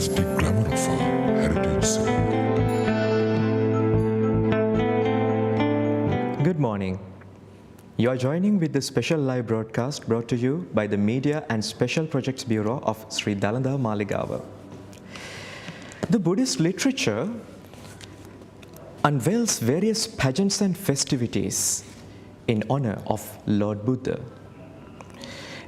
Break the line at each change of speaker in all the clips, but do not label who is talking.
fantastic glamour of our heritage zone.
Good morning. You are joining with the special live broadcast brought to you by the Media and Special Projects Bureau of Sri Dalada, Maligawa. The Buddhist literature unveils various pageants and festivities in honor of Lord Buddha.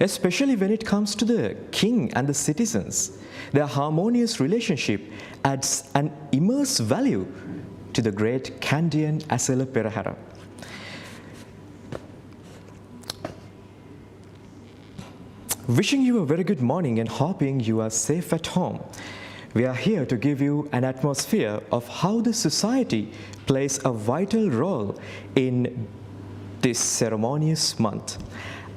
Especially when it comes to the king and the citizens, their harmonious relationship adds an immense value to the great Kandyan Asala Perahara. Wishing you a very good morning and hoping you are safe at home. We are here to give you an atmosphere of how the society plays a vital role in this ceremonious month.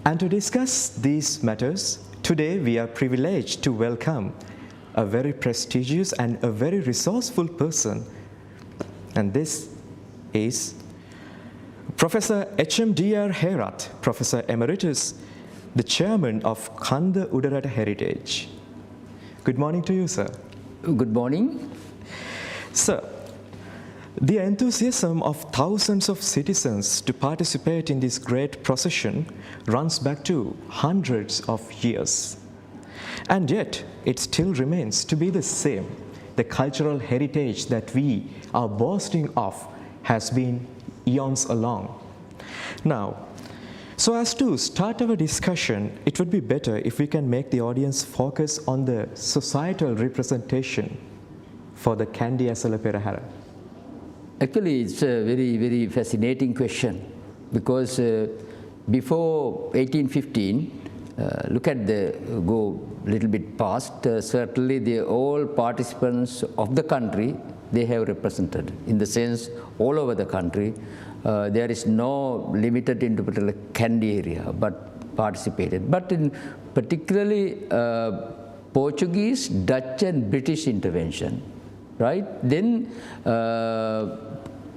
And to discuss these matters, today we are privileged to welcome a very prestigious and a very resourceful person. And this is Professor H.M.D.R. Herath, Professor Emeritus, the Chairman of Kanda Udarata Heritage. Good morning to you, sir.
Good morning.
Sir, the enthusiasm of thousands of citizens to participate in this great procession runs back to hundreds of years. And yet, it still remains to be the same. The cultural heritage that we are boasting of has been eons along. Now, so as to start our discussion, it would be better if we can make the audience focus on the societal representation for the Kandyan Asala Perahara.
Actually, it's a very, very fascinating question because before 1815, look at go a little bit past, certainly all participants of the country, they have represented. In the sense, all over the country, there is no limited into particular Kandy area, but participated. But in particularly Portuguese, Dutch and British intervention, right? Then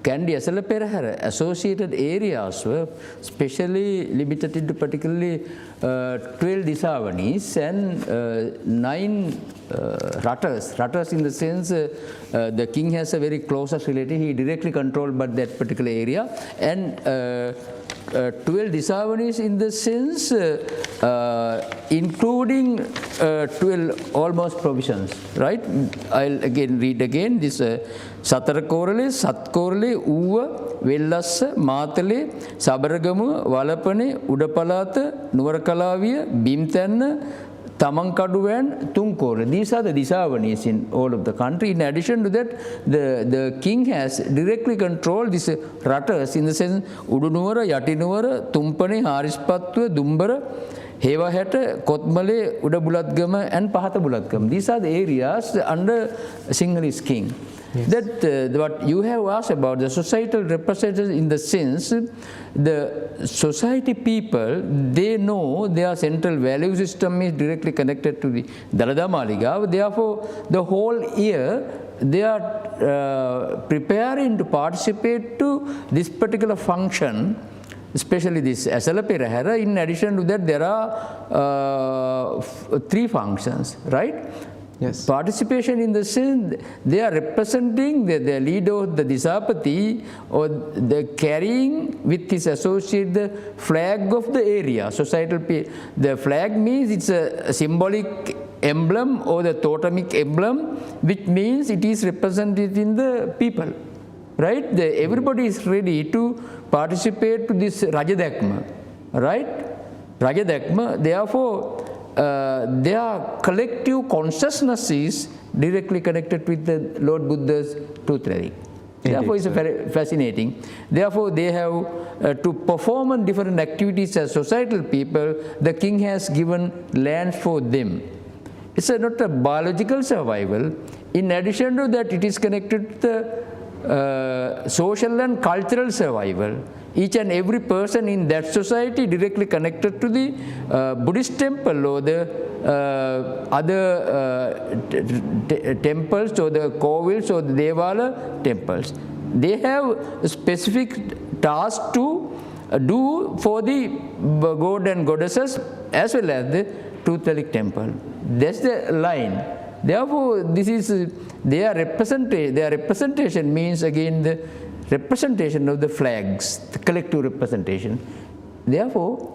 Kandyan Asala Perahara associated areas were specially limited into particularly 12 disavanis and 9 rutters. Rutters in the sense the king has a very closest relative, he directly controlled by that particular area, and 12 disavanis in the sense including 12 almost provisions, right? I'll again read again this Satara Korale, Sat Korale, Uva, Vellassa, Matale, Sabaragamu, Valapane, Udapalata, Nuvarakalaviya, Bimthanna, Tamankadu and Tunkore. These are the disavanis in all of the country. In addition to that, the king has directly controlled these rutters in the sense Udunuvara, Yatinuvara, Tumpane, Harispatwa, Dumbara, Hevahata, Kotmale, Udabulatgama and Pahata Bulatgam. These are the areas under Sinhalese king. Yes. That what you have asked about the societal representatives in the sense, the society people, they know their central value system is directly connected to the Dalada Maligawa. Therefore, the whole year they are preparing to participate to this particular function, especially this Asala Perahara. In addition to that, there are 3 functions, right?
Yes.
Participation in the sense they are representing the leader of the Disapati, or the carrying with his associate the flag of the area, societal. The flag means it's a symbolic emblem or the totemic emblem, which means it is represented in the people, right? Everybody is ready to participate to this Rajadakma, right? Rajadakma, therefore, their collective consciousness is directly connected with the Lord Buddha's truth relic. Therefore, it's very fascinating. Therefore, they have to perform on different activities as societal people. The king has given land for them. It's not a biological survival. In addition to that, it is connected to the social and cultural survival. Each and every person in that society directly connected to the Buddhist temple or the other temples or the kovils or the Devala temples. They have a specific task to do for the god and goddesses as well as the truth relic temple. That's the line. Therefore, this is their representation means again the representation of the flags, the collective representation. Therefore,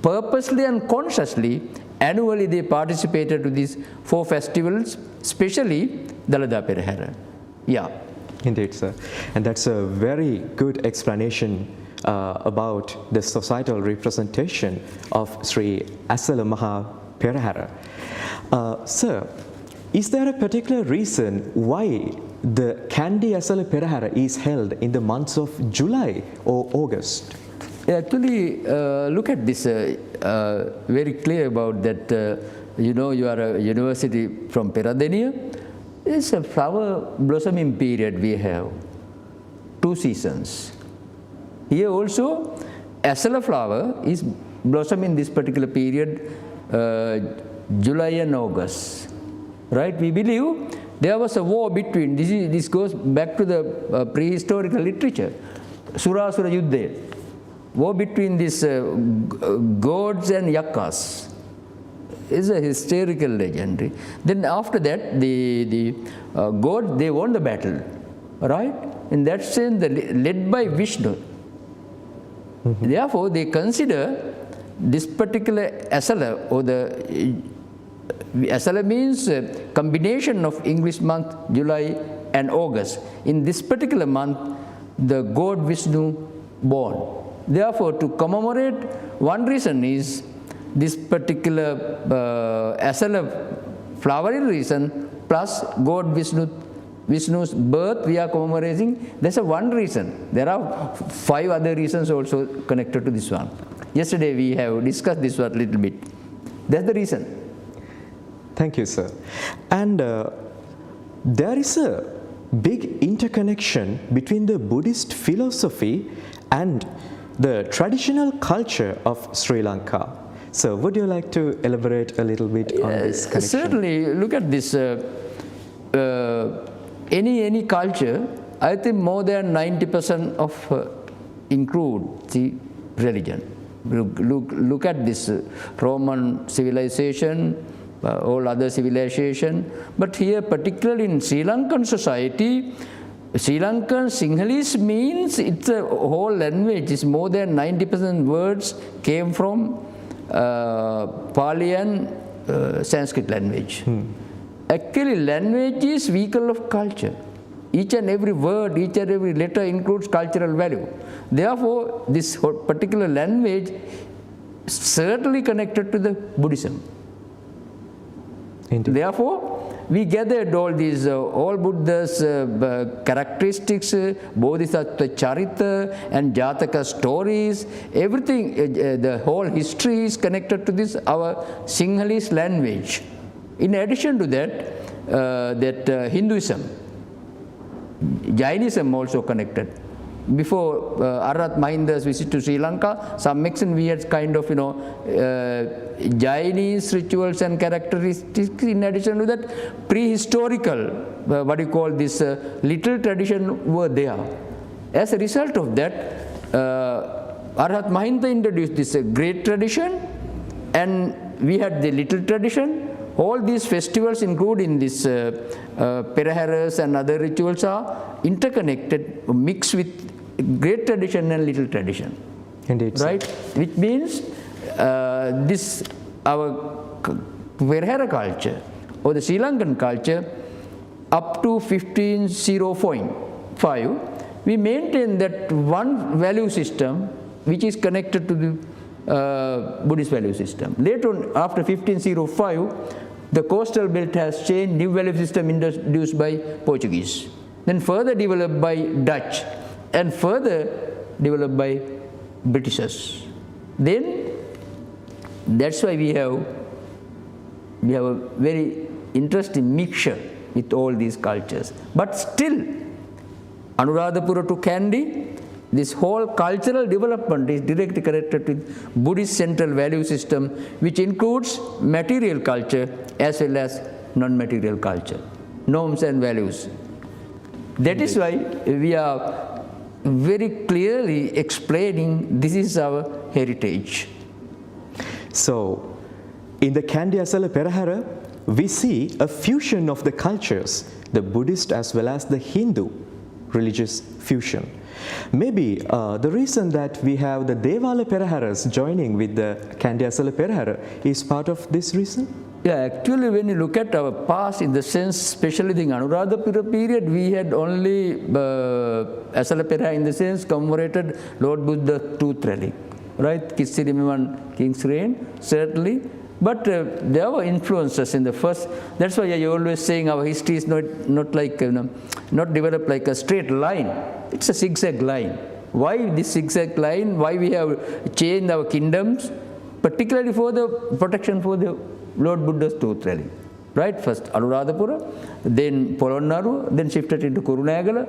purposely and consciously, annually they participated to these 4 festivals, especially Dalada Perahera. Yeah.
Indeed, sir. And that's a very good explanation about the societal representation of Sri Asala Maha Perahera. Sir, is there a particular reason why the Kandi Asala Perahera is held in the months of July or August?
Actually, look at this, very clear about that, you are a university from Peradeniya. It's a flower blossoming period we have, 2 seasons. Here also, Asala flower is blossoming this particular period, July and August. Right? We believe there was a war between, this goes back to the prehistorical literature, Surasura Yuddha, war between these gods and yakas. Is a historical legend. Then after that, the gods, they won the battle, right? In that sense, led by Vishnu. Therefore, they consider this particular Asala, or the Asala means combination of English month July and August. In this particular month, the god Vishnu born. Therefore, to commemorate, one reason is this particular Asala flowering reason plus god Vishnu's birth we are commemorating. That's a one reason. There are 5 other reasons also connected to this one. Yesterday we have discussed this one a little bit. That's the reason.
Thank you, sir. And there is a big interconnection between the Buddhist philosophy and the traditional culture of Sri Lanka. So would you like to elaborate a little bit on this connection?
Certainly. Look at this. Any culture, I think more than 90% of include the religion. Look at this Roman civilization, all other civilization. But here, particularly in Sri Lankan society, Sri Lankan Sinhalese means it's a whole language. It's more than 90% words came from Pali and Sanskrit language. Actually, language is vehicle of culture. Each and every word, each and every letter includes cultural value. Therefore, this particular language is certainly connected to the Buddhism.
Indeed.
Therefore, we gathered all these, all Buddha's characteristics, Bodhisattva Charita and Jataka stories, everything, the whole history is connected to this, our Sinhalese language. In addition to that, Hinduism, Jainism also connected. Before Herath Mahinda's visit to Sri Lanka, some extent we had kind of, Jainese rituals and characteristics. In addition to that, prehistorical, what you call this, little tradition were there. As a result of that, Herath Mahinda introduced this great tradition, and we had the little tradition. All these festivals, including this Peraharas and other rituals, are interconnected, mixed with great tradition and little tradition.
Indeed,
right? Which means this our Perahera culture or the Sri Lankan culture up to 1505, we maintain that one value system which is connected to the Buddhist value system. Later on, after 1505, the coastal belt has changed, new value system introduced by Portuguese, then further developed by Dutch, and further developed by Britishers. Then that's why we have a very interesting mixture with all these cultures. But still, Anuradhapura to Kandy, this whole cultural development is directly connected with Buddhist central value system, which includes material culture as well as non-material culture, norms and values. That is why we are very clearly explaining this is our heritage.
So, in the Kandi Asala Perahera, we see a fusion of the cultures, the Buddhist as well as the Hindu religious fusion. Maybe the reason that we have the Devala Peraharas joining with the Kandiasala Perahara is part of this reason?
Yeah, actually when you look at our past, in the sense, especially the Anuradhapura period, we had only Asala Perahara in the sense commemorated Lord Buddha's tooth relic, right? Kissirimavan King's reign, certainly. But there were influences in the first. That's why I always saying our history is not like not developed like a straight line. It's a zigzag line. Why this zigzag line? Why we have changed our kingdoms, particularly for the protection for the Lord Buddha's tooth relic, right? First Anuradhapura, then Polonnaruwa, then shifted into Kurunegala,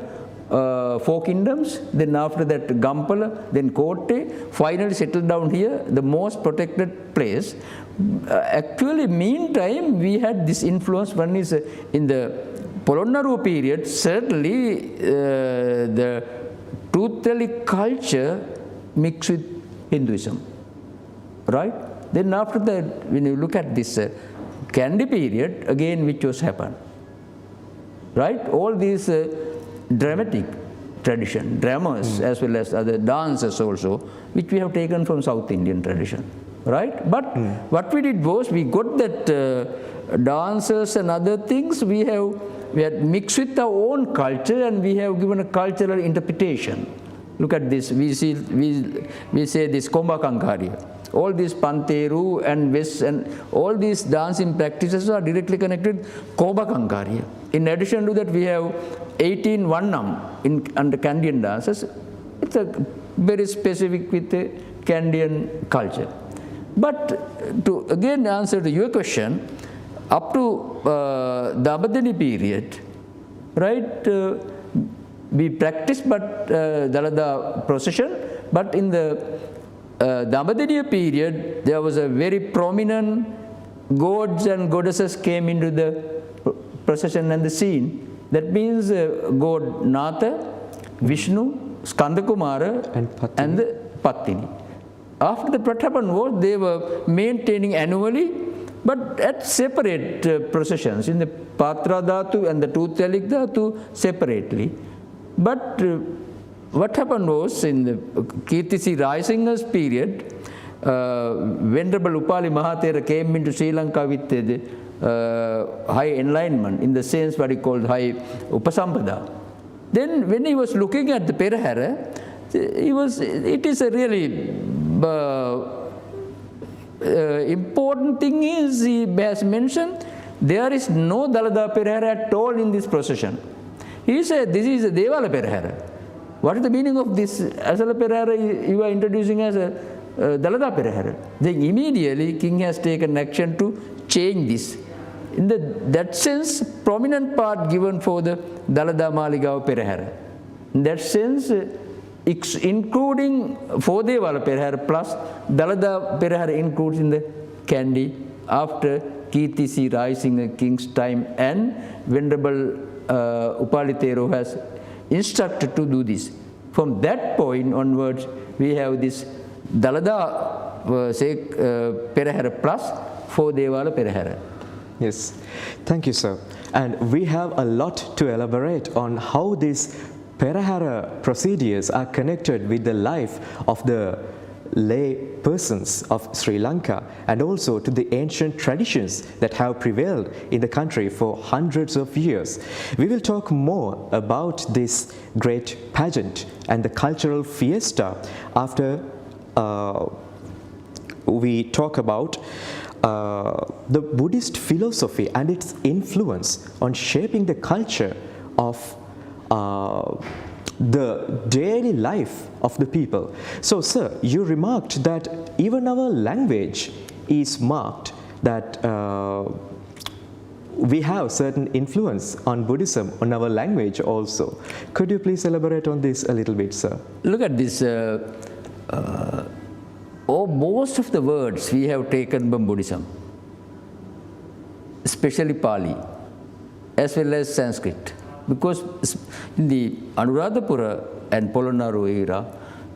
4 kingdoms, then after that Gampala, then Kotte, finally settled down here, the most protected place. Actually, meantime, we had this influence. One is in the Polonnaruwa period, certainly the tooth relic culture mixed with Hinduism, right? Then after that, when you look at this Kandy period, again which was happened, right? All these dramatic tradition, dramas as well as other dances also, which we have taken from South Indian tradition, right? But what we did was we got that dances and other things we had mixed with our own culture, and we have given a cultural interpretation. Look at this. We say this Komba Kankarya. All these Panteru and West and all these dancing practices are directly connected with Komba Kankarya. In addition to that, we have 18 Vannam under Kandian dances. It's a very specific with the Kandian culture. But to again answer to your question, up to the Abadani period, right, we practiced but Dalada procession, but in the Abadaniya period, there was a very prominent gods and goddesses came into the procession and the scene. That means god Natha, Vishnu, Skandakumara and the Pattini. After that, what happened was they were maintaining annually, but at separate processions in the Patra Dhatu and the Tooth Relic Dhatu separately. But what happened was in the Kirtisi Raisinga's period, Venerable Upali Mahathera came into Sri Lanka with the high enlightenment, in the sense what he called high Upasampada. Then when he was looking at the Perahara, it is a really important thing is, he has mentioned, there is no Dalada Perahara at all in this procession. He said, this is a Devala Perahara. What is the meaning of this Asala Perahara you are introducing as a Dalada Perahara? Then immediately King has taken action to change this. In that sense, prominent part given for the Dalada Maligawa Perahara. In that sense, including 4 Devala Perahara plus Dalada Perahara includes in the Kandy after Kirtisi Raisinga King's time, and Venerable Upali Thero has instructed to do this. From that point onwards, we have this Dalada Perahara plus 4 Devala Perahara.
Yes, thank you, sir. And we have a lot to elaborate on how these Perahara procedures are connected with the life of the lay persons of Sri Lanka, and also to the ancient traditions that have prevailed in the country for hundreds of years. We will talk more about this great pageant and the cultural fiesta after we talk about the Buddhist philosophy and its influence on shaping the culture of the daily life of the people. So, sir, you remarked that even our language is marked that we have certain influence on Buddhism on our language also. Could you please elaborate on this a little bit, sir?
Look at this. Most of the words we have taken from Buddhism, especially Pali, as well as Sanskrit. Because in the Anuradhapura and Polonnaruwa era,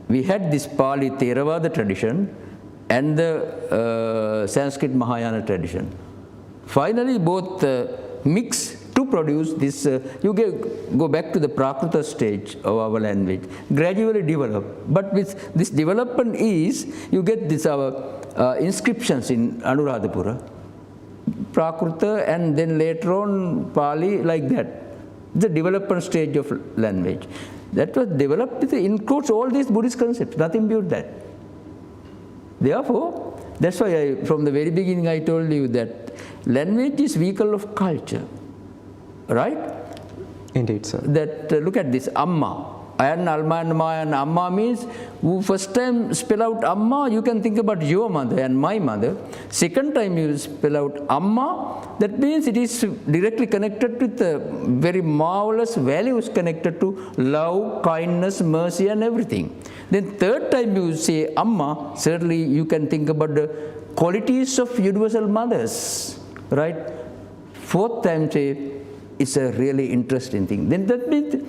we had this Pali Theravada tradition and the Sanskrit Mahayana tradition. Finally, both mix to produce this. Go back to the Prakrita stage of our language, gradually develop. But with this development is, you get this our inscriptions in Anuradhapura, Prakrita, and then later on Pali, like that. The development stage of language. That was developed, it includes all these Buddhist concepts, nothing beyond that. Therefore, that's why from the very beginning I told you that language is vehicle of culture, right?
Indeed, sir.
That look at this, Amma. Ayan, Alma and Ma, and Amma means, who first time spell out Amma, you can think about your mother and my mother. Second time you spell out Amma, that means it is directly connected with very marvelous values connected to love, kindness, mercy and everything. Then third time you say Amma, certainly you can think about the qualities of universal mothers, right? Fourth time say, it's a really interesting thing. Then that means,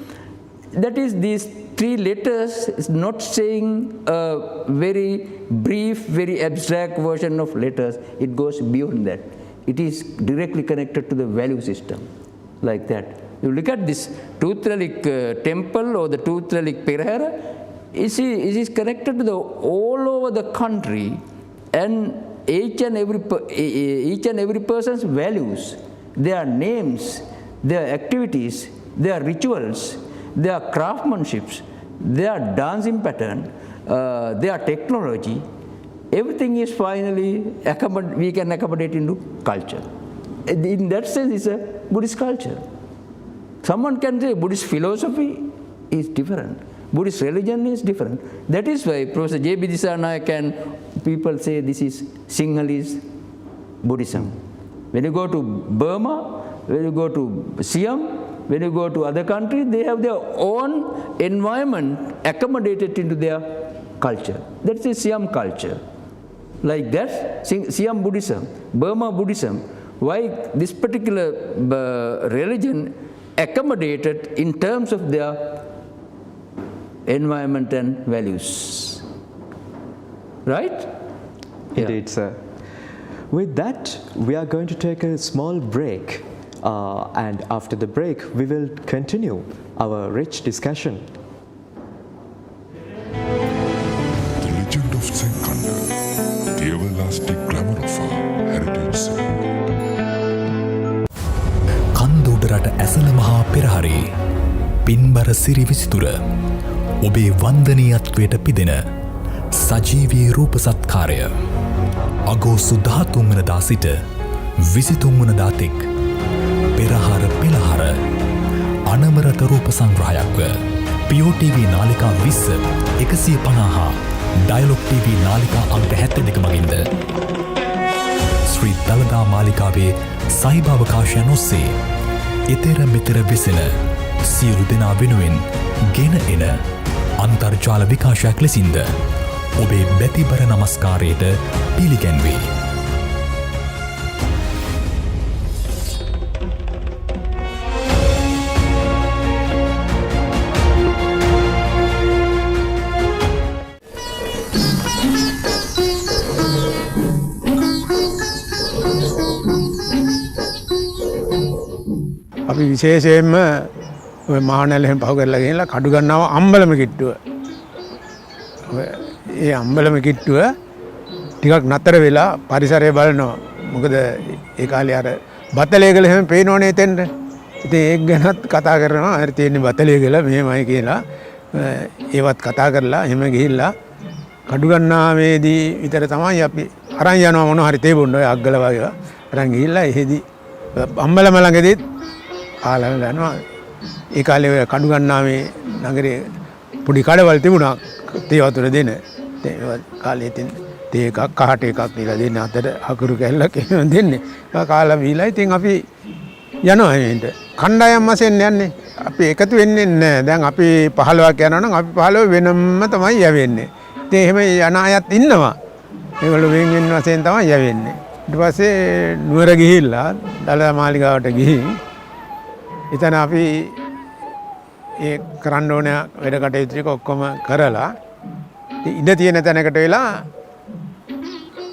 that is, these three letters is not saying a very brief, very abstract version of letters. It goes beyond that. It is directly connected to the value system, like that. You look at this Tooth Relic temple or the Tooth Relic Perahera, it is connected to the all over the country, and each and every person's values, their names, their activities, their rituals, their craftsmanships, their dancing pattern, their technology, everything is finally we can accommodate into culture. In that sense, it's a Buddhist culture. Someone can say Buddhist philosophy is different. Buddhist religion is different. That is why Professor J.B. Dissanayake and people say this is Sinhalese Buddhism. When you go to Burma, when you go to Siam, when you go to other countries, they have their own environment accommodated into their culture. That's the Siam culture. Like that, Siam Buddhism, Burma Buddhism, why this particular religion accommodated in terms of their environment and values. Right?
Indeed, sir. With that, we are going to take a small break. And after the break, we will continue our rich discussion.
The Legend of Senkanda, the everlasting glamour of our heritage.
කන්දුඩරට Esala මහා පෙරහරේ පින්බර සිරි විසිතුර ඔබේ වන්දනීයත්වයට පිදෙන සජීවී රූප සත්කාරය අගෝස්තු 13 වනදා සිට 23 වනදා තෙක් පෙරහර පෙළහර අනවරත රූප සංග්‍රහයක්ව POTV නාලිකා 20 150 dialogue TV නාලිකා අංක 72 මගින්ද ශ්‍රී දළදා මාලිකාවේ සහිභාවකාශයන් ඔස්සේ ඊතර මෙතර විසෙන සියලු දෙනා වෙනුවෙන් ගෙන එන අන්තර්ජාල විකාශයක් ලෙසින්ද ඔබේ බැතිබර නමස්කාරයට පිළිගැන්වේ.
අපි විශේෂයෙන්ම ඔය මහානැලෙන් පහු කරලා ගිහිල්ලා කඩු ගන්නවා අම්බලම කිට්ටුව. ඒ අම්බලම කිට්ටුව ටිකක් නතර වෙලා පරිසරය බලනවා. මොකද ඒ කාලේ අර බතලේගල එහෙම පේනෝනේ එතෙන්ට. ඉතින් ඒක ගැනත් කතා කරනවා. හරි තියෙන්නේ බතලේගල මෙහෙමයි කියලා. ඒවත් කතා කරලා එහෙම ගිහිල්ලා කඩු ගන්නාමේදී විතර තමයි අපි අරන් යනවා මොනවා හරි තේ බොන්න ඔය අග්ගල වගේ. අරන් ගිහිල්ලා එහෙදි අම්බලම ළඟදී ආලම යනවා. ඒ කාලේ ඔය කඩු ගන්නාමේ නගරේ පොඩි කඩවල් තිබුණා තේ වතුර දෙන. ඒ කාලේ තින් තේ එකක් කහට එකක් දීලා දෙන්න අතට අකුරු කැල්ලක් එහෙම දෙන්නේ. ඒක කාලා බීලා ඉතින් අපි යනවා එතෙන්ට. කණ්ඩායම් වශයෙන් යන්නේ. අපි එකතු වෙන්නේ නැහැ. දැන් අපි 15ක් යනවා නම් අපි 15 වෙනම තමයි යවෙන්නේ. ඉතින් එහෙම යන අයත් ඉන්නවා. ඒගොල්ලෝ වෙන වෙන වශයෙන් තමයි යවෙන්නේ. ඊට පස්සේ නුවර ගිහිල්ලා දළදා මාලිගාවට ගිහින් එතන අපි ඒ කරන්න ඕන වැඩ කටයුතු ටික ඔක්කොම කරලා ඉඳ තියෙන තැනකට වෙලා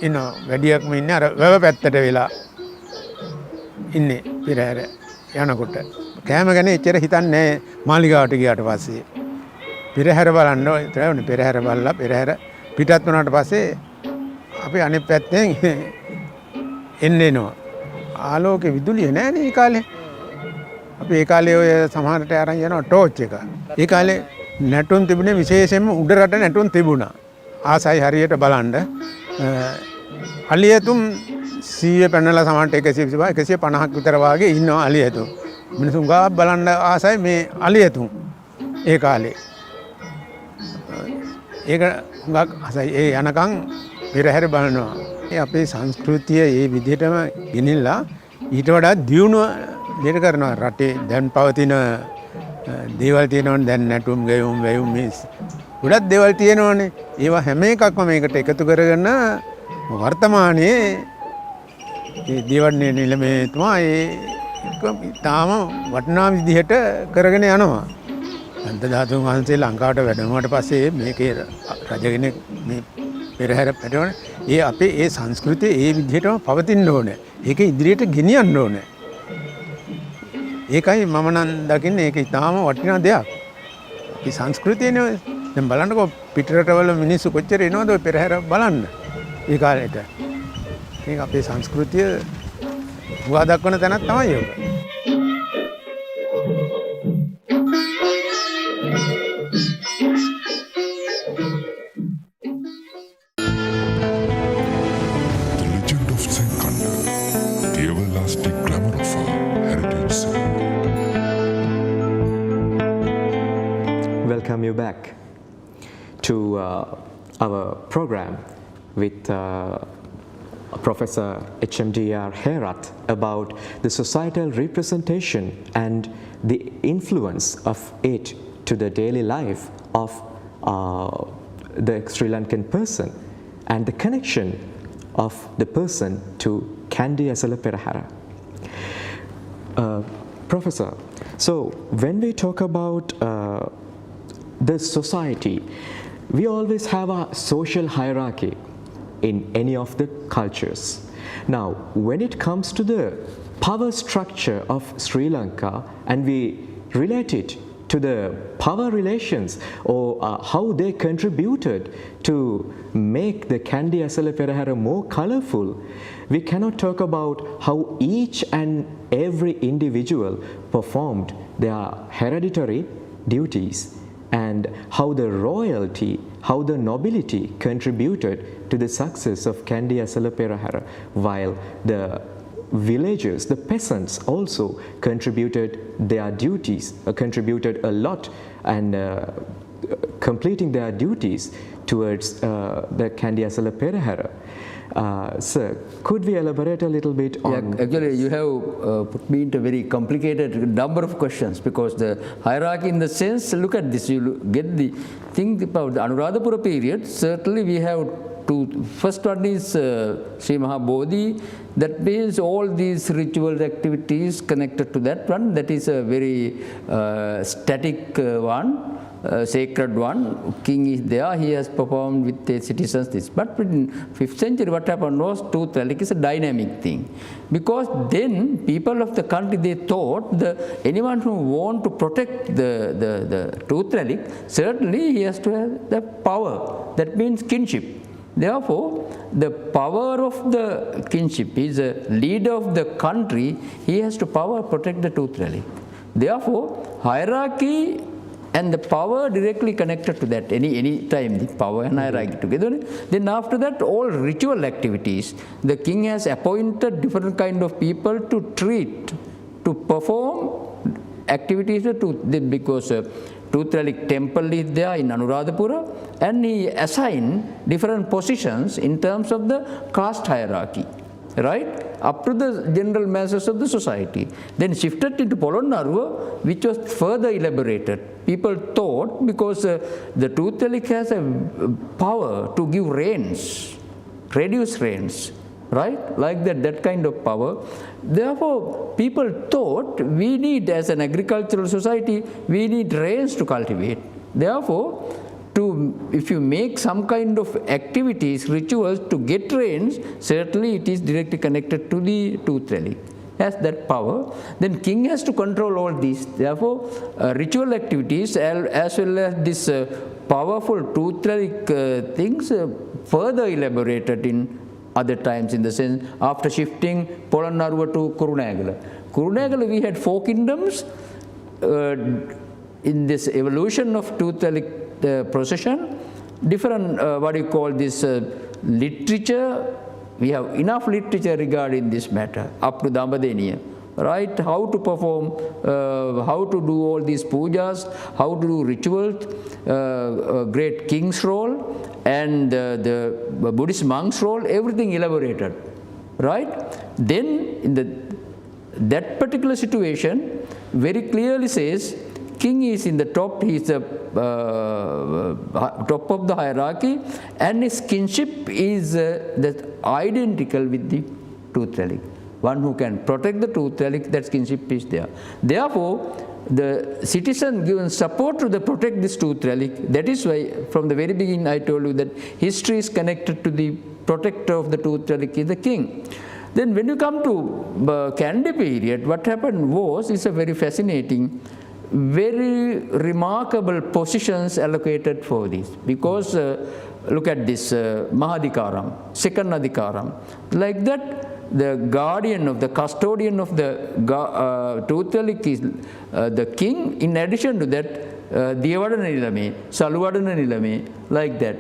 ඉන්නවා. වැඩියක්ම ඉන්නේ අර වැව පැත්තට වෙලා. ඉන්නේ පෙරහැර යනකොට. කෑම ගැන එච්චර හිතන්නේ මාලිගාවට ගියාට පස්සේ. පෙරහැර බලන්න ඕනේ. පෙරහැර බලලා පෙරහැර පිටත් වුණාට පස්සේ අපි අනිත් පැත්තෙන් එන්නවා. ආලෝකේ විදුලිය නැහැ නේ කාලේ. අපි ඒ කාලේ ඔය සමහරට අරන් යනවා ටෝච් එක. ඒ කාලේ නැටුම් තිබුණේ විශේෂයෙන්ම උඩ රට නැටුම් තිබුණා. ආසයි හරියට බලන්න. අලියතුම් 100 පැනලා සමහරට 125 150ක් විතර වාගේ ඉන්නවා අලියතුම්. මිනිසුන් ගාක් බලන්න ආසයි මේ අලියතුම් ඒ කාලේ. ඒක හුඟක් ආසයි. ඒ යනකම් පෙරහැර බලනවා. අපේ සංස්කෘතිය ඒ විදිහටම ගෙනිල්ලා ඊට වඩා දියුණුව දෙයක් කරනවා. රටේ දැන් පවතින දේවල් තියෙනවනේ. දැන් නැටුම් ගැයුම් වැයුම් මේ ගොඩක් දේවල් තියෙනවනේ. ඒවා හැම එකක්ම මේකට එකතු කරගෙන වර්තමානයේ ඒ දේවන්නේ නිලමේතුමා තාම වටිනා විදිහට කරගෙන යනවා. අන්ත ධාතුන් වහන්සේ ලංකාවට වැඩමුවට පස්සේ මේකේ රජ කෙනෙක් මේ පෙරහැර පැටවන ඒ අපේ ඒ සංස්කෘතිය ඒ විදිහටම පවතින්න ඕනේ. ඒක ඉදිරියට ගෙනියන්න ඕනේ. ඒකයි මම නම් දකින්නේ ඒක ඉතාම වටිනා දෙයක්. අපි සංස්කෘතියනේ දැන් බලන්නකෝ පිටරටවල මිනිස්සු කොච්චර එනවද ඔය පෙරහැර බලන්න. ඒ කාලේට. ඒක අපේ සංස්කෘතිය හුවා දක්වන තැනක් තමයි ඒක.
The Legend of Senkanda, the everlasting glamour of our heritage scene.
Welcome you back to our program with Professor H.M.D.R. Herath about the societal representation and the influence of it to the daily life of the Sri Lankan person and the connection of the person to Kandy Asala Perahara. Professor, so when we talk about the society, we always have a social hierarchy in any of the cultures. Now, when it comes to the power structure of Sri Lanka and we relate it to the power relations or how they contributed to make the Kandy Asala Perahara more colorful, we cannot talk about how each and every individual performed their hereditary duties and how the royalty, how the nobility contributed to the success of Kandy Asala Perahara, while the villagers, the peasants also contributed their duties, contributed a lot and completing their duties towards the Kandy Asala Perahara. Sir, could we elaborate a little bit on...
Yeah, actually, you have put me into a very complicated number of questions because the hierarchy in the sense, look at this, you get the thing about the Anuradhapura period. Certainly we have two. First one is Sri Mahabodhi. That means all these ritual activities connected to that one. That is a very static one. Sacred one, king is there, he has performed with the citizens this. But in 5th century what happened was tooth relic is a dynamic thing. Because then people of the country, they thought anyone who want to protect the tooth relic, certainly he has to have the power. That means kinship. Therefore, the power of the kinship, he is a leader of the country, he has to power protect the tooth relic. Therefore, hierarchy and the power directly connected to that, any time the power and hierarchy together. Then after that, all ritual activities, the king has appointed different kind of people to treat, to perform activities because tooth relic temple is there in Anuradhapura, and he assigned different positions in terms of the caste hierarchy, right, up to the general masses of the society. Then shifted into Polonnaruwa, which was further elaborated. People thought because the tooth relic has a power to give rains, reduce rains, right, like that kind of power. Therefore, people thought we need, as an agricultural society, we need rains to cultivate. Therefore, if you make some kind of activities, rituals to get rains, certainly it is directly connected to the tooth relic. has that power. Then king has to control all these. Therefore, ritual activities as well as this powerful truth relic things further elaborated in other times, in the sense after shifting Polonnaruwa to Kurunegala. Kurunegala we had 4 kingdoms. In this evolution of truth relic procession, different what you call this literature, we have enough literature regarding this matter up to Dambadeniya, right? How to perform, how to do all these pujas, how to do rituals, great king's role and the Buddhist monk's role, everything elaborated, right? Then in that particular situation very clearly says king is in the top, he is the top of the hierarchy, and his kinship is identical with the truth relic. One who can protect the truth relic, that kinship is there. Therefore, the citizen given support to protect this truth relic. That is why from the very beginning I told you that history is connected to the protector of the truth relic is the king. Then when you come to Kandy period, what happened was, it's a very fascinating, very remarkable positions allocated for this, because look at this Mahadikaram, second Adhikaram, like that the guardian of the custodian of the truth relic is the king. In addition to that, Diyavadana Nilame, Saluvadana Nilame, like that.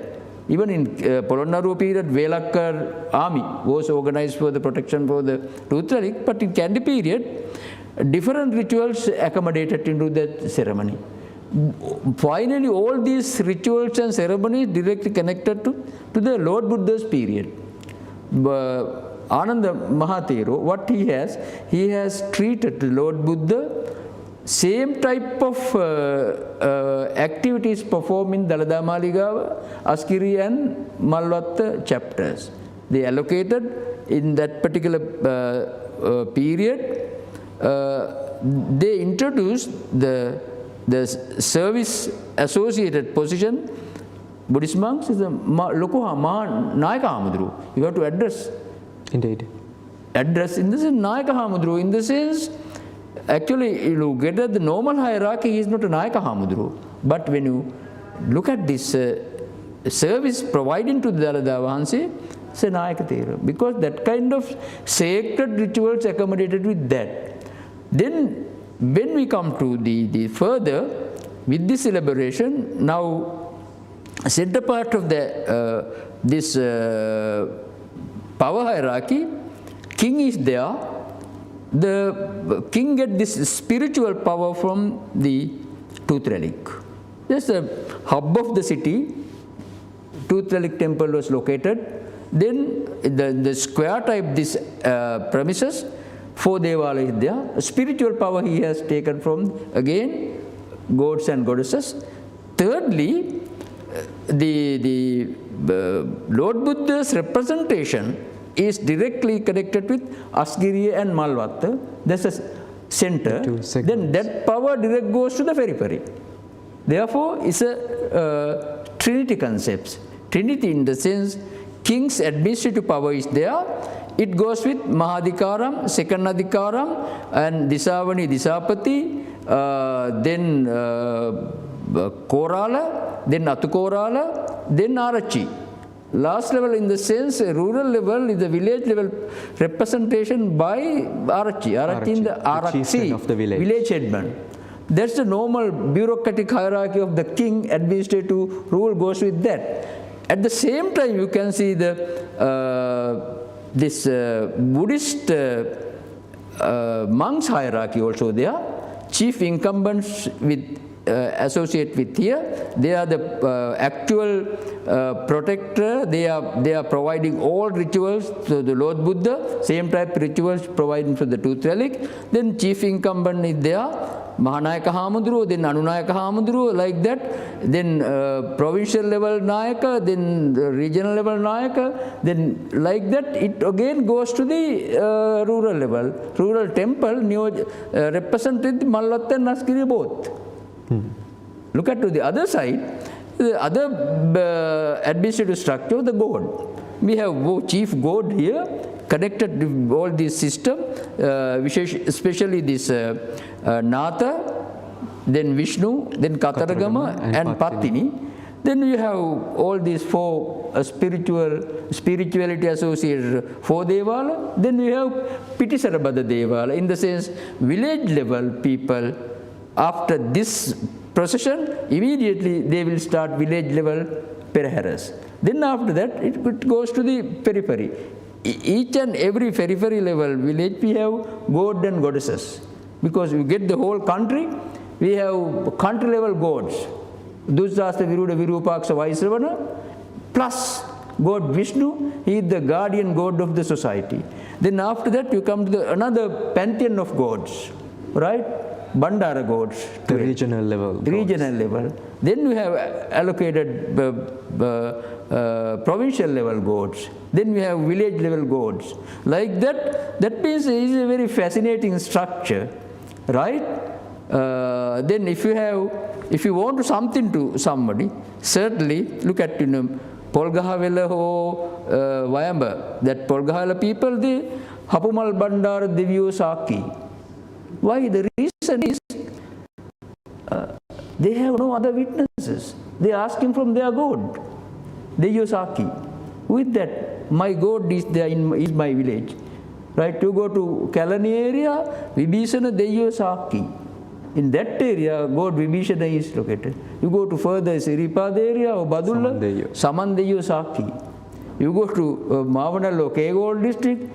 Even in Polonnaruwa period, Velakkar army was organized for the protection for the truth relic, but in Kandy period, different rituals accommodated into that ceremony. Finally, all these rituals and ceremonies directly connected to the Lord Buddha's period. Ananda Mahathero, what he has treated the Lord Buddha, same type of activities performed in Dalada, Maligawa, Askiri and Malwatta chapters. They allocated in that particular period. They introduced the service associated position. Buddhist monks is a Lokoha Nayaka Hamudru. You have to address.
Indeed.
Address in the sense Nayaka Hamudru, in the sense, actually you look at the normal hierarchy, he is not a Nayaka Hamudru. But when you look at this service providing to the Dalada Vahanse, it's a Nayaka Thera, because that kind of sacred rituals accommodated with that. Then when we come to the further, with this elaboration, now center part of the this power hierarchy, king is there. The king gets this spiritual power from the truth relic. That's the hub of the city. Truth relic temple was located. Then the square type this premises, 4 Devala is there. Spiritual power he has taken from, again, gods and goddesses. Thirdly, the Lord Buddha's representation is directly connected with Asgiriya and Malwatta. That's a center. Then that power direct goes to the periphery. Therefore, it's a Trinity concept. Trinity in the sense, king's administrative power is there. It goes with Mahadikaram, second Adhikaram, and Disavani, Disapati, then Korala, then Atukorala, then Arachi. Last level in the sense, rural level is the village level representation by Arachi. Arachi in the Arachi,
of the
village headman. That's the normal bureaucratic hierarchy of the king, administrative rule goes with that. At the same time, you can see this Buddhist monks hierarchy also there. Chief incumbents with associate with here. They are the actual protector. They are providing all rituals to the Lord Buddha. Same type rituals providing for the truth relic. Then chief incumbent is there. Mahanayaka Hamudru, then Anunayaka Hamudru, like that. Then provincial level Nayaka, then regional level Nayaka, then like that it again goes to the rural level. Rural temple represented Malwatta and Askiri both. Look at to the other side, the other administrative structure, the god. We have chief god here. connected with all this system, especially this Natha, then Vishnu, then Kataragama and Pattini. Then you have all these four spirituality associated four Devala. Then you have Pitisarabada Devala, in the sense village level people, after this procession, immediately they will start village level Peraharas. Then after that, it goes to the periphery. Each and every periphery level village, we have god and goddesses. Because you get the whole country, we have country level gods. Dusasta Viruda Virupaksa Vaisravana, plus God Vishnu, he is the guardian god of the society. Then after that, you come to another pantheon of gods, right? Bandara gods.
The regional level.
Regional level. Then we have allocated provincial level gods. Then we have village level gods. Like that, that means it is a very fascinating structure, right? Then if you want to something to somebody, certainly look at, Polgahavela ho Vayamba, that Polgahala people, they Hapumal Bandar Divyo Saki. Why? The reason is they have no other witnesses. They are asking from their god, Divyo Saki. With that, my god is there is my village. Right? You go to Kalani area, Vibhishana Divyo Saki. In that area, God Vibhishana is located. You go to further Siripad area or Badulla, Samandeyo Saki. You go to Mavanalo, Kegol district,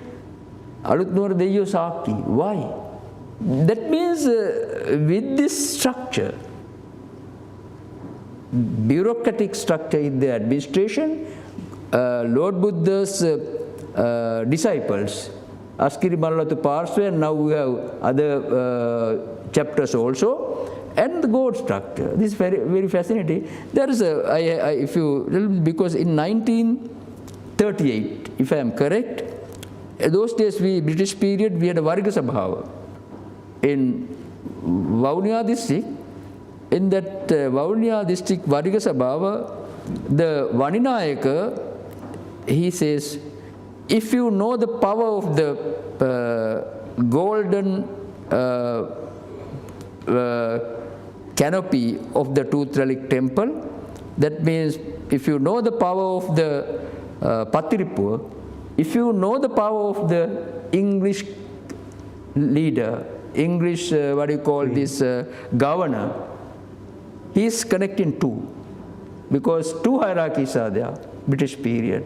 Alutnur Deyo Saki. Why? That means with this structure, bureaucratic structure in the administration, Lord Buddha's disciples, Askiri Malatu Parswa, and now we have other chapters also, and the god structure. This is very, very fascinating. There is because in 1938, if I am correct, those days British period, we had a Varga Sabhava in Vavuniya district. In that Vavuniya district Varga Sabhava, the Vaninayaka, he says, if you know the power of the golden canopy of the Tooth Relic temple, that means if you know the power of the Patiripur, if you know the power of the English leader, English, governor, he is connecting two, because two hierarchies are there, British period.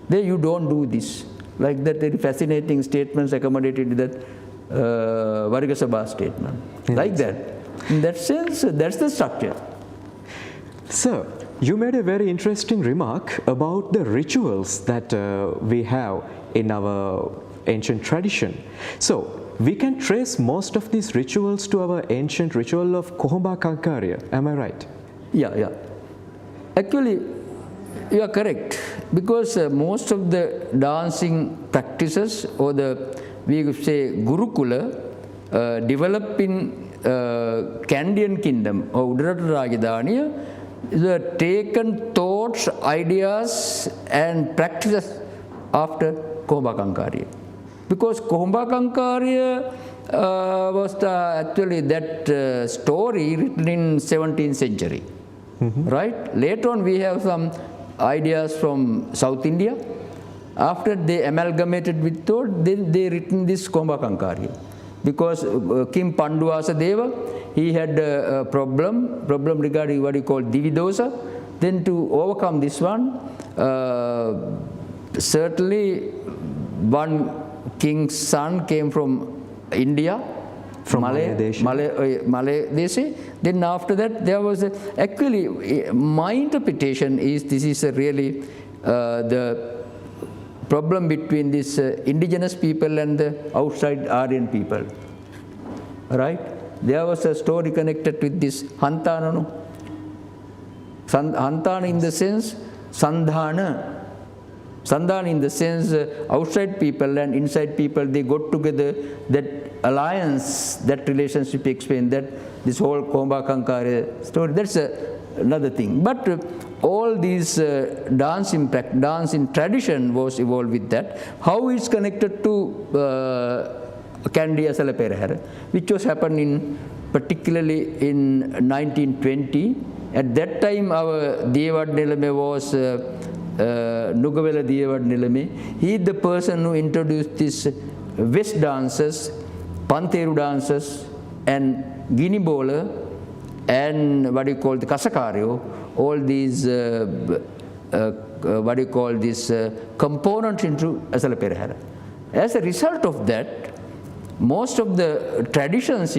There you don't do this. Like that, very fascinating statements accommodated in that Vargasabha statement. Yes. Like that. In that sense, that's the structure.
Sir, you made a very interesting remark about the rituals that we have in our ancient tradition. So, we can trace most of these rituals to our ancient ritual of Kohomba Kankarya. Am I right?
Yeah. Actually, you are correct, because most of the dancing practices, or we could say Gurukula, developed in Kandyan kingdom or Udarata Rajadhaniya, were taken thoughts, ideas and practices after Kohomba Kankarya. Because Kohomba Kankarya was actually that story written in 17th century. Right? Later on we have some ideas from South India. After they amalgamated with thought, then they written this Kohomba Kankarya. Because King Panduvasa Deva, he had a problem regarding what you call Dividosa. Then to overcome this one, certainly one king's son came from India,
from
Malay Desi. Then after that, there was actually, my interpretation is this is really the problem between this indigenous people and the outside Aryan people. Right? There was a story connected with this Hantana. No? Hantana in the sense Sandhana. Sandhana in the sense outside people and inside people, they got together. That alliance, that relationship explained that this whole Kohomba Kankarya story. That's another thing. But all these dancing tradition was evolved with that. How it's connected to Kandi Asala Perahara, which was happening particularly in 1920. At that time, our Dewad Nilame was Nugavela Dewad Nilame. He is the person who introduced these West dances, Panteru dances, and Guinea bowler, and what you call the Kasakario, all these components into Asala Perahara. As a result of that, most of the traditions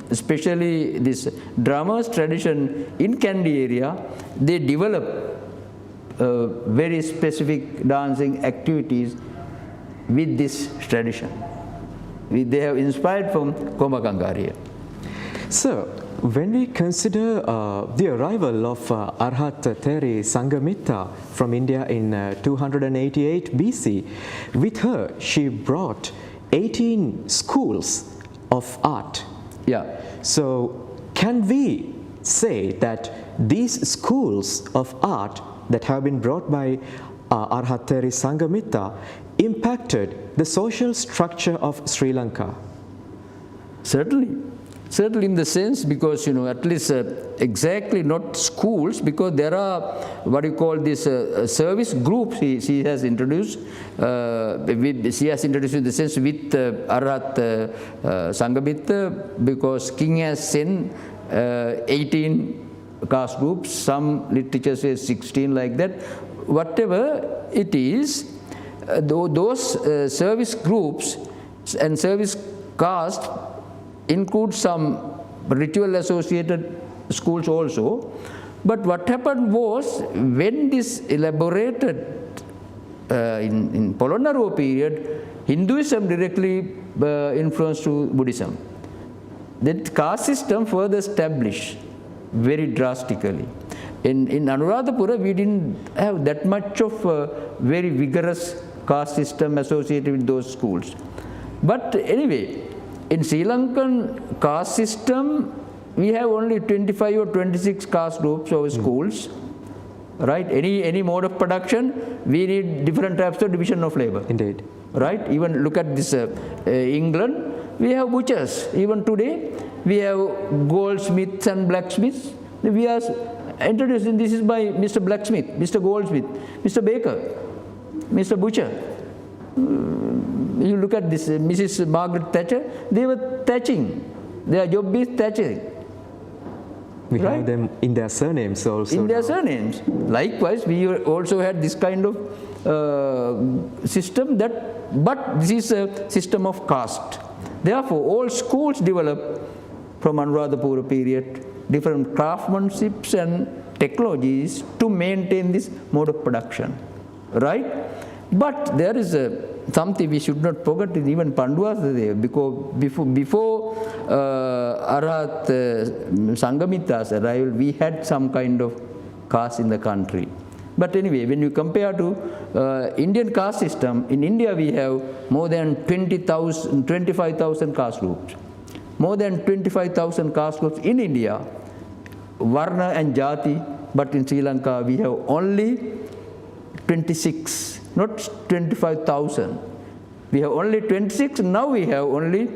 especially this drummers tradition in Kandy area, they develop very specific dancing activities with this tradition. They have inspired from Komakangaria.
So, when we consider the arrival of Herath Theri Sanghamitta from India in 288 BC, with her she brought 18 schools of art.
Yeah.
So, can we say that these schools of art that have been brought by Herath Theri Sanghamitta impacted the social structure of Sri Lanka?
Certainly in the sense, because at least exactly not schools, because there are what you call this service groups she has introduced. She has introduced in the sense with Herath Sanghamitta, because king has sent 18 caste groups, some literature says 16 like that. Whatever it is, those service groups and service caste include some ritual associated schools also. But what happened was, when this elaborated in Polonnaruwa period, Hinduism directly influenced to Buddhism. That caste system further established very drastically. In Anuradhapura, we didn't have that much of a very vigorous caste system associated with those schools. But anyway, in Sri Lankan caste system, we have only 25 or 26 caste groups or schools, right? Any mode of production, we need different types of division of labor.
Indeed.
Right? Even look at this England, we have butchers. Even today, we have goldsmiths and blacksmiths. We are introducing, this is by Mr. Blacksmith, Mr. Goldsmith, Mr. Baker, Mr. Butcher. You look at this, Mrs. Margaret Thatcher, they were thatching. Their job is thatching.
We have them in their surnames also.
In their surnames. Likewise, we also had this kind of system but this is a system of caste. Therefore, all schools developed from Anuradhapura period, different craftsmanships and technologies to maintain this mode of production. Right? But there is something we should not forget, is even Panduvas there, because before Herath Sanghamitta's arrival, we had some kind of caste in the country. But anyway, when you compare to Indian caste system, in India we have more than 25,000 caste groups. More than 25,000 caste groups in India, Varna and Jati, but in Sri Lanka we have only 26, not 25,000. We have only 26, now we have only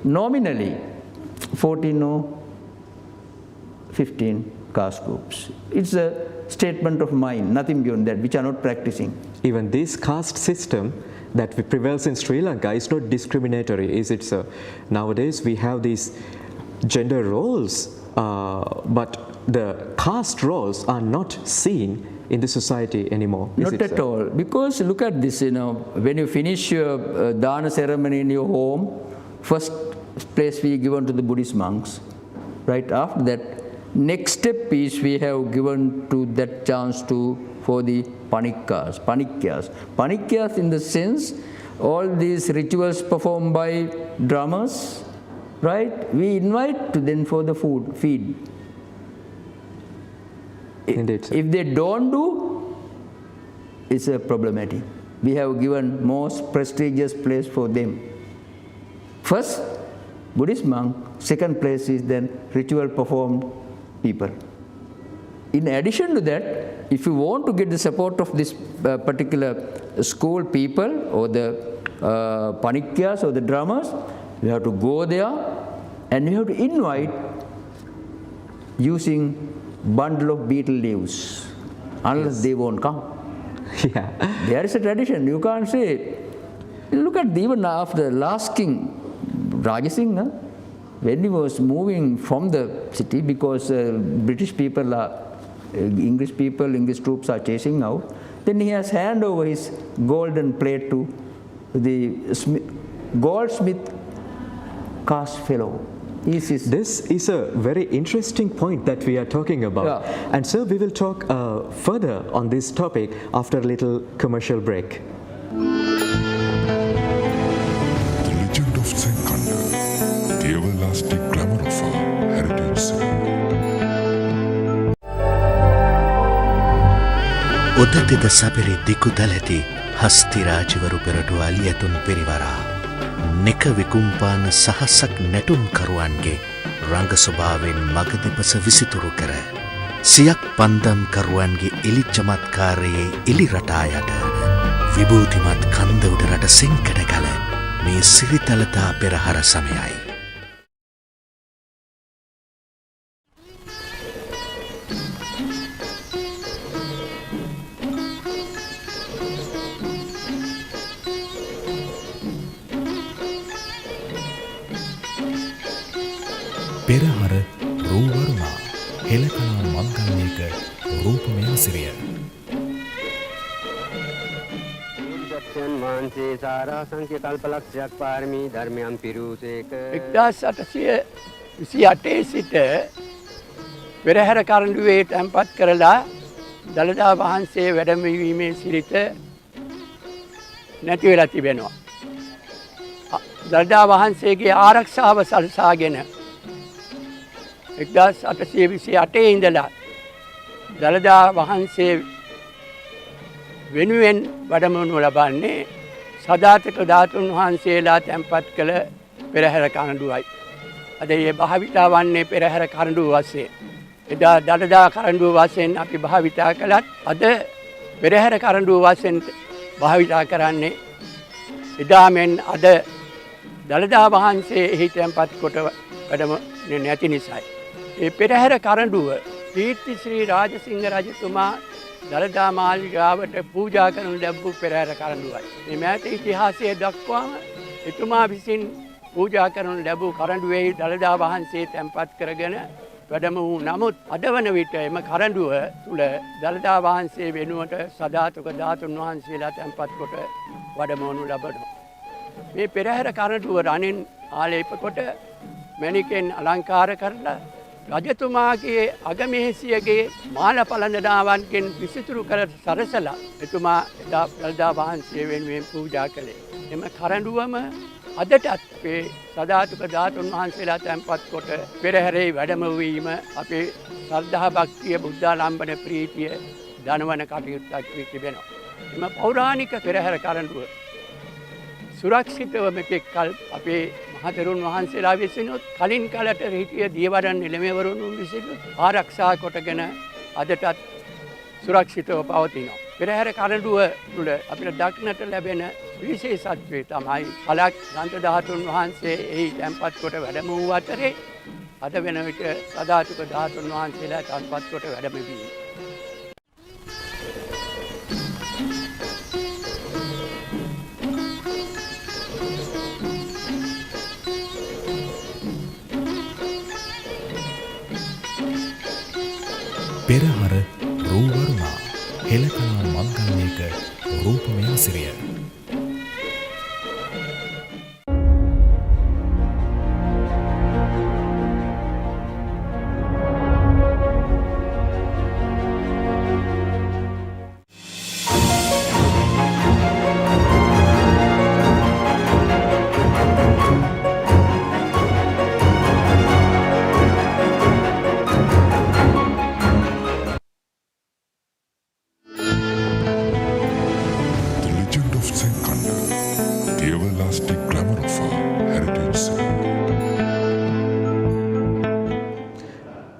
nominally 14 or 15 caste groups. It's a statement of mine, nothing beyond that, which are not practicing.
Even this caste system that prevails in Sri Lanka is not discriminatory, is it, sir? Nowadays we have these gender roles, but the caste roles are not seen in the society anymore.
Not at all, because look at this, when you finish your dana ceremony in your home, first place we given to the Buddhist monks. Right after that, next step is we have given to that chance for the panikyas. Panikyas in the sense, all these rituals performed by drummers, right? We invite to them for the feed.
Indeed, sir.
If they don't do, it's a problematic. We have given most prestigious place for them. First, Buddhist monk. Second place is then ritual performed people. In addition to that, if you want to get the support of this particular school people or the panikyas or the drummers, you have to go there and you have to invite using bundle of betel leaves, unless they won't come.
Yeah.
There is a tradition. You can't say, look at even after last king, Rajasingha, when he was moving from the city, because British people are, English troops are chasing out, then he has handed over his golden plate to the goldsmith caste fellow.
This is a very interesting point that we are talking about.
Yeah.
And so we will talk further on this topic after a little commercial break.
The Legend of Senkanda, the everlasting glamour of our heritage.
උදතිද සබරි දිකුදලති හස්තිරාජවරු පෙරටු අලියතුන් පිරිවරා නෙක විකුම්පාන සහසක් නැටුම් කරුවන්ගේ රංග ස්වභාවයෙන් මග දෙපස විසිතුරු කර සියක් පන්දම් කරුවන්ගේ එලිච්චමත්කාරයේ එලි රටා යට විභූතිමත් කන්ද උඩ රට සෙන්කඩ කල මේ සිරිතලතා පෙරහර සමයයි.
පෙරහර රූවරුණා හෙළකලා මංගල්‍යයක රූපමය සිරිය.
වහන්සේ සාරාංශික කල්පලක්ෂයක් පාරමී ධර්මයන් පිරූසේක
1828 සිට පෙරහැර කරඬුවේ තැන්පත් කරලා දළදා වහන්සේ වැඩමවීමේ සිරිත නැති වෙලා තිබෙනවා. දළදා වහන්සේගේ ආරක්ෂාව සලසාගෙන 1828 ඉඳලා දළදා වහන්සේ වෙනුවෙන් වැඩමවනු ලබන්නේ සදාතක ධාතුන් වහන්සේලා තැන්පත් කළ පෙරහැර කරඬුවයි. අද මේ භාවිතා වන්නේ පෙරහැර කරඬුව වශයෙන්. එදා දළදා කරඬුව වශයෙන් අපි භාවිතා කළත් අද පෙරහැර කරඬුව වශයෙන් භාවිතා කරන්නේ එදා මෙන් අද දළදා වහන්සේ එහි තැන්පත් කොට වැඩම නැති නිසායි. ඒ පෙරහැර කරඬුව කීර්ති ශ්‍රී රාජසිංහ රජතුමා දළදා මාලිගාවට පූජා කරනු ලැබූ පෙරහැර කරඬුවයි. මේ මෑත ඉතිහාසයේ දක්වාම එතුමා විසින් පූජා කරනු ලැබූ කරඬුවේ දළදා වහන්සේ තැන්පත් කරගෙන වැඩම වූ නමුත් අද වන විට එම කරඬුව තුල දළදා වහන්සේ වෙනුවට සදාතක ධාතුන් වහන්සේලා තැන්පත් කොට වැඩමවනු ලබනවා. මේ පෙරහැර කරඬුව රණින් ආලේප කොට මණිකෙන් අලංකාර කරලා රජතුමාගේ අගමේසියගේ මාල පළඳනාවන්ගෙන් විසිතුරු කර සරසලා එතුමා එදා දළදා වහන්සේ වෙනුවෙන් පූජා කළේ. එම කරඬුවම අදටත් අපේ සදාතක ධාතුන් වහන්සේලා තැන්පත් කොට පෙරහැරේ වැඩමවීම අපේ ශ්‍රද්ධා භක්තිය බුද්ධාලම්බන ප්‍රීතිය දනවන කටයුත්තක් වී තිබෙනවා. එම පෞරාණික පෙරහැර කරඬුව සුරක්ෂිතව මෙතෙක් කල් අපේ මහතෙරුන් වහන්සේලා විසිනුත් කලින් කලට හිටිය දියවඩන් නිලමේවරුන් විසිනුත් ආරක්ෂා කොටගෙන අදටත් සුරක්ෂිතව පවතිනවා. පෙරහැර කරඬුව තුළ අපිට දක්නට ලැබෙන විශේෂත්වය තමයි කලක් දන්ත ධාතුන් වහන්සේ එහි තැන්පත් කොට වැඩම වූ අතරේ අද වෙන විට සදාතක ධාතුන් වහන්සේලා තැන්පත් කොට වැඩම වී
පෙරහර රූවරුණා හෙළකලා මංගල්‍යයක රූපමය සිරිය.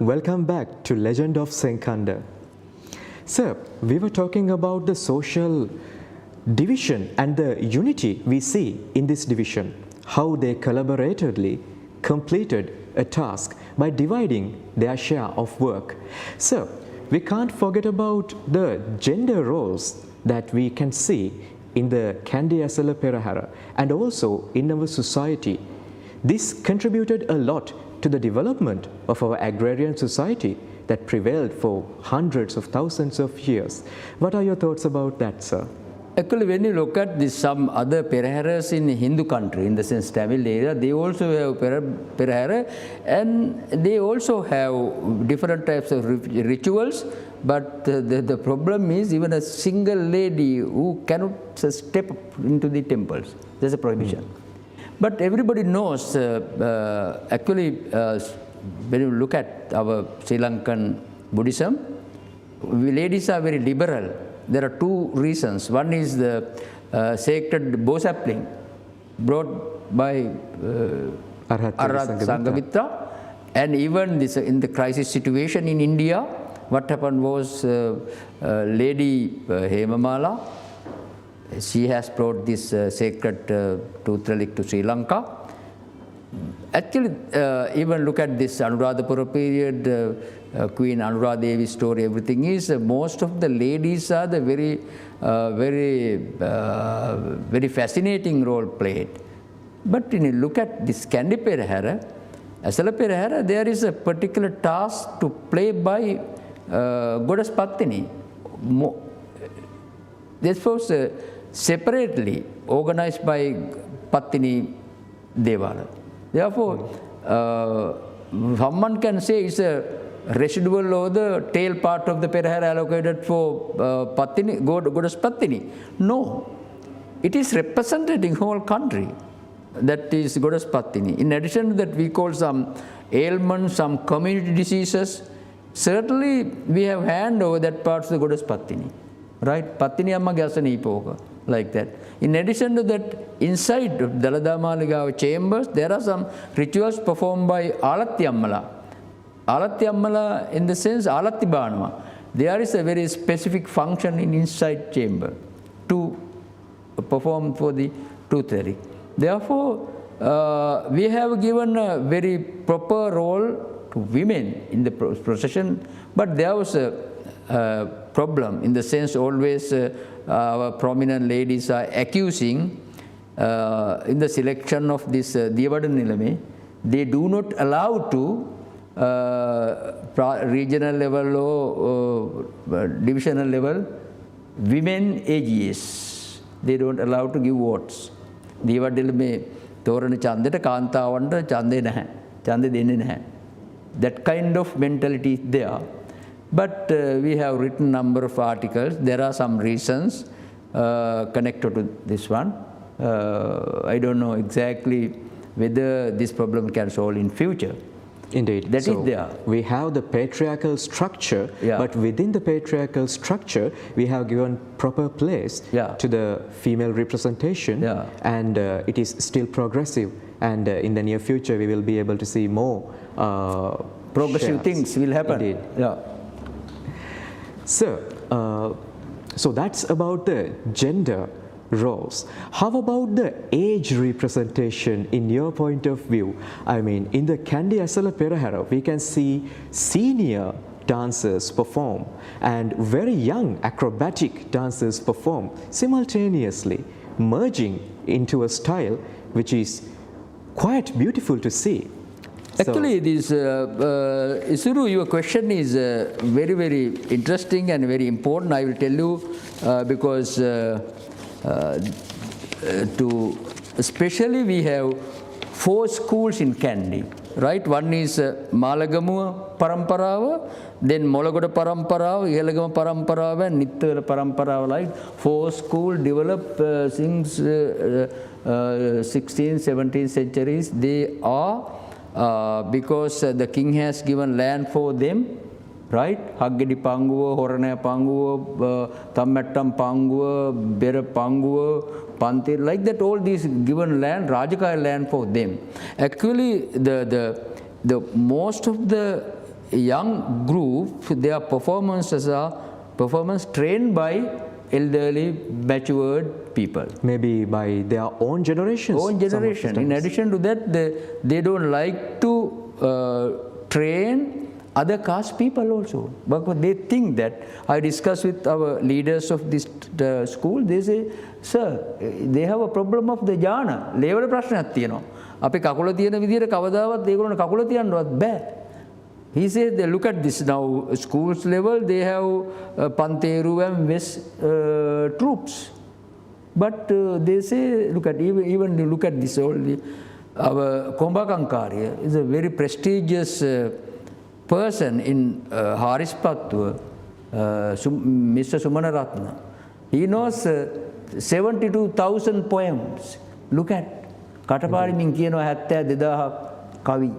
Welcome back to Legend of Senkanda. Sir, we were talking about the social division and the unity we see in this division, how they collaboratedly completed a task by dividing their share of work. Sir, we can't forget about the gender roles that we can see in the Kandi Asala Perahara and also in our society. This contributed a lot to the development of our agrarian society that prevailed for hundreds of thousands of years. What are your thoughts about that, sir?
Actually, when you look at this, some other Peraharas in Hindu country, in the sense Tamil area, they also have Perahara, and they also have different types of rituals. But the problem is even a single lady who cannot step into the temples. There's a prohibition. But everybody knows, actually, when you look at our Sri Lankan Buddhism, ladies are very liberal. There are two reasons. One is the sacred bow sapling brought by Herath Sanghamitta, and even this, in the crisis situation in India, what happened was Lady Hemamala, she has brought this sacred tooth relic to Sri Lanka. Actually, even look at this Anuradhapura period, Queen Anuradha Devi's story, everything is, most of the ladies are the very fascinating role played. But when you look at this Kandi Perahara, Asala Perahara, there is a particular task to play by Goddess Pattini. This was separately organized by Pattini Devala. Therefore, someone can say it's a residual or the tail part of the Perahara allocated for Pattini, Goddess Pattini. No, it is representing whole country. That is Goddess Pattini. In addition to that, we call some ailments, some community diseases. Certainly, we have hand over that part to the Goddess Pattini. Right? Pattini Amma Gasani Poka, like that. In addition to that, inside Dalada Maligawa chambers, there are some rituals performed by Alatti Ammala. Alatti Ammala, in the sense, Alatti Banwa. There is a very specific function in inside chamber to perform for the tooth relic. Therefore, we have given a very proper role to women in the procession, but there was a problem in the sense always our prominent ladies are accusing in the selection of this Diyavada Nilame, they do not allow to regional level or divisional level women AGS. They don't allow to give votes. Diyavada Nilame තෝරණ ඡන්දෙට කාන්තාවන්ට ඡන්දේ නැහැ. ඡන්දේ දෙන්නේ නැහැ. That kind of mentality is there. But we have written number of articles. There are some reasons connected to this one. I don't know exactly whether this problem can solve in future.
Indeed.
That is there.
We have the patriarchal structure, but within the patriarchal structure, we have given proper place to the female representation, and it is still progressive. And in the near future, we will be able to see more
progressive things will happen.
Indeed. Sir, so that's about the gender roles. How about the age representation in your point of view? I mean, in the Kandi Asala Perahara, we can see senior dancers perform and very young acrobatic dancers perform simultaneously, merging into a style which is quite beautiful to see.
Actually, this Isuru, your question is very, very interesting and very important. I will tell you because especially we have 4 schools in Kandi, right? One is Maligawa Paramparawa, then Molagoda Paramparawa, Yelagama Paramparawa, and Nithara Paramparawa, like 4 schools developed since 16th, 17th centuries. They are because the king has given land for them, right? Haggedi Panguwa, Horanaya Panguwa, Tammattam Panguwa, Bera Panguwa, Pantir, like that, all these given land, Rajakaya land for them. Actually, the most of the young group, their performances are performance trained by elderly, matured people.
Maybe by their own generations.
Own generation. In addition to that, they don't like to train other caste people also. But they think that, I discuss with our leaders of this school, they say, sir, they have a problem of the jhana. Level ප්‍රශ්නයක් තියෙනවා. අපි කකුල තියෙන විදිහට කවදාවත් ඒගොල්ලෝ කකුල තියන්නවත් බෑ. He said, they look at this now, schools level, they have Panteru and West troops. But they say, look at, even you look at this, only our Kombakankariya is a very prestigious person in Harispatwa, Mr. Sumanaratna. He knows 72,000 poems. Look at, Kataparimin Kino Hatta Dedaha Kavi.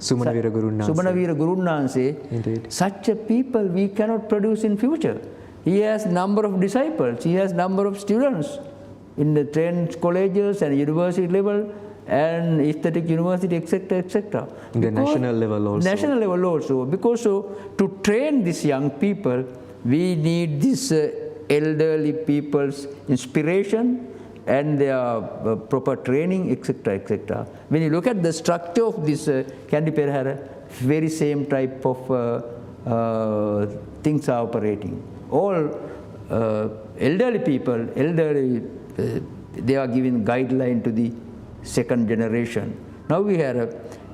Sumanavira
Gurunanse.
Indeed.
Such a people we cannot produce in future. He has number of disciples, he has number of students in the trained colleges and university level and aesthetic university, etc., etc.
In the national level also.
National level also. Because to train these young people, we need this elderly people's inspiration and their proper training, etc., etc. When you look at the structure of this Kandi Perahara, very same type of things are operating. All elderly people, they are giving guideline to the second generation. Now we have a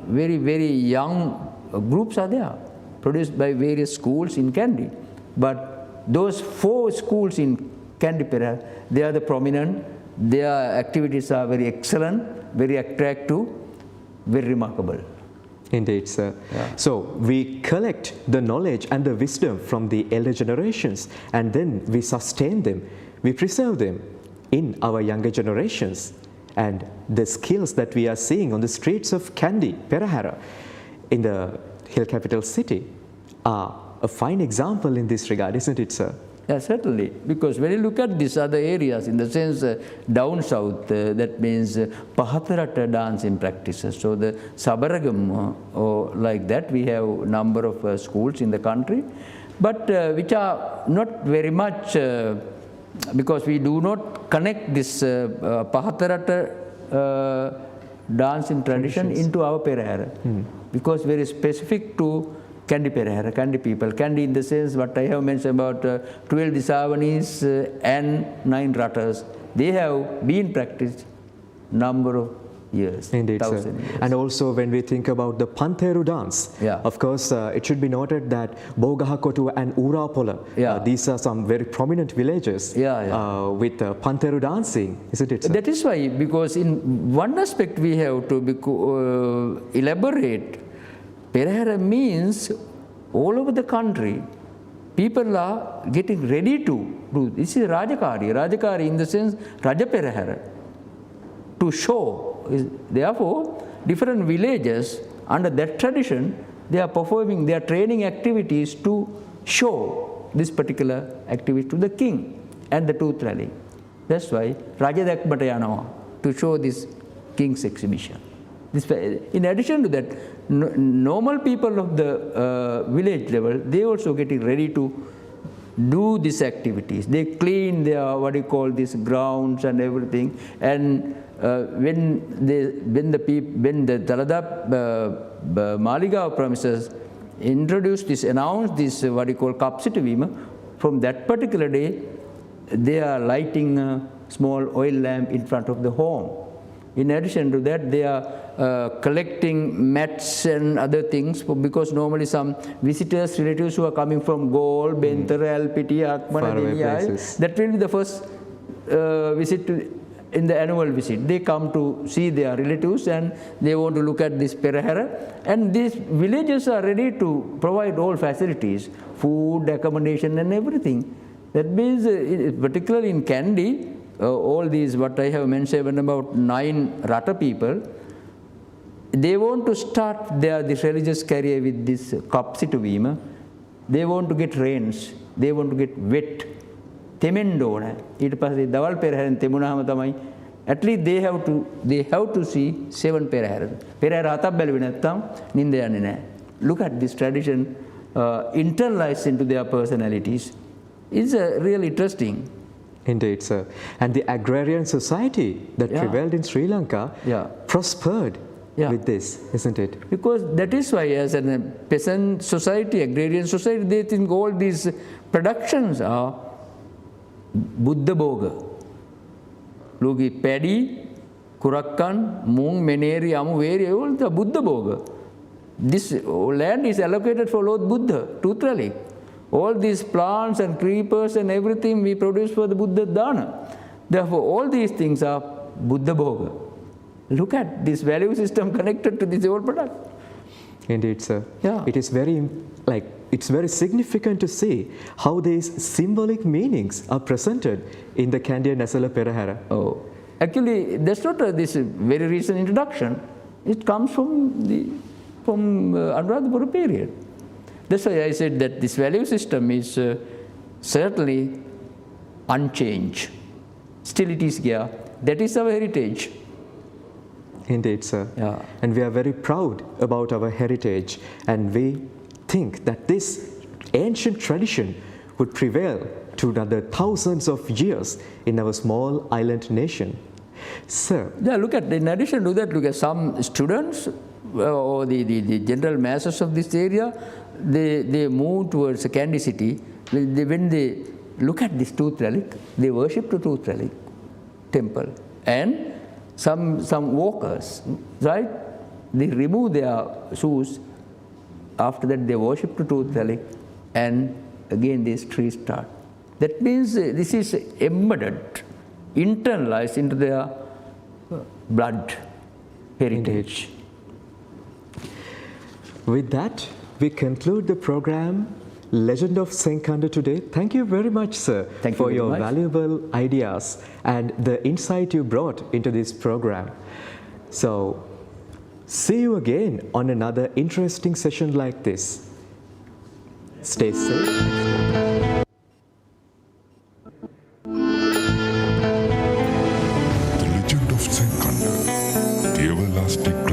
very, very young groups are there, produced by various schools in Kandi. But those 4 schools in Kandi Perahara, they are the prominent. Their activities are very excellent, very attractive, very remarkable.
Indeed, sir.
Yeah.
So we collect the knowledge and the wisdom from the elder generations, and then we sustain them, we preserve them in our younger generations. And the skills that we are seeing on the streets of Kandi, Perahara, in the hill capital city, are a fine example in this regard, isn't it, sir?
Yeah, certainly. Because when you look at these other areas, in the sense down south, that means Pahatarata dancing practices. So the Sabaragam, or like that, we have number of schools in the country, but which are not very much, because we do not connect this Pahatarata dancing tradition into our Perahara, because very specific to Kandi Perahara, Kandi people. Kandi in the sense what I have mentioned about 12 Disavanis and 9 Rattas. They have been practiced number of years.
Indeed, sir.
Years.
And also when we think about the Panteru dance,
Yeah.
of course it should be noted that Bogahakotu and Urapola,
Yeah.
these are some very prominent villages with Panteru dancing, isn't it, sir?
That is why, because in one aspect we have to elaborate. Perahara means all over the country, people are getting ready to do. This is Rajakari. Rajakari in the sense Raja Perahara. To show. Therefore, different villages under that tradition, they are performing their training activities to show this particular activity to the king and the tooth rally. That's why Raja Dakbata Yanawa, to show this king's exhibition. In addition to that, normal people of the village level, they also getting ready to do these activities. They clean their, what you call these grounds and everything. And when the Dalada Maligawa premises introduced this, announced this, what you call Kapsitavima, from that particular day, they are lighting a small oil lamp in front of the home. In addition to that, they are collecting mats and other things, because normally some visitors, relatives who are coming from Gaul, Benthara, Alpiti, Akman, that will be the first visit in the annual visit. They come to see their relatives and they want to look at this Perahara. And these villages are ready to provide all facilities, food, accommodation and everything. That means, particularly in Kandi, all these, what I have mentioned about 9 Rata people, they want to start this religious career with this Kapsitavima. They want to get rains. They want to get wet. Temendo. At least they have to see 7 Perahara. Perahara hatak belvinattam nindayane. Look at this tradition internalized into their personalities. It's really interesting.
Indeed, sir. And the agrarian society that
Yeah.
prevailed in Sri Lanka
Yeah.
prospered
Yeah.
with this, isn't it?
Because that is why, as a peasant society, agrarian society, they think all these productions are Buddha Bhoga. Look, paddy, kurakkan, mung, meneri, amu, veri, all the Buddha Bhoga. This land is allocated for Lord Buddha, truth relic. All these plants and creepers and everything we produce for the Buddha Dana. Therefore, all these things are Buddha Bhoga. Look at this value system connected to this whole product.
Indeed, sir.
Yeah.
It is it's very significant to see how these symbolic meanings are presented in the Kandiya Nasala Perahara.
Oh, actually, that's not this very recent introduction. It comes from Anuradhapura period. That's why I said that this value system is certainly unchanged. Still it is here. That is our heritage.
Indeed, sir.
Yeah.
And we are very proud about our heritage, and we think that this ancient tradition would prevail to another thousands of years in our small island nation. Sir,
Yeah, look at, in addition to that, look at some students or the general masses of this area, they move towards a Kandy city. When they look at this tooth relic, they worship the tooth relic temple. And some walkers, right? They remove their shoes. After that, they worship the tooth relic, and again this tree start. That means this is embedded, internalized into their blood heritage.
with that, we conclude the program Legend of Senkanda today. Thank you very much, sir,
Thank you
for
very
your
much.
valuable ideas and the insight you brought into this program. So, see you again on another interesting session like this. Stay safe.
The Legend of Senkanda, the everlasting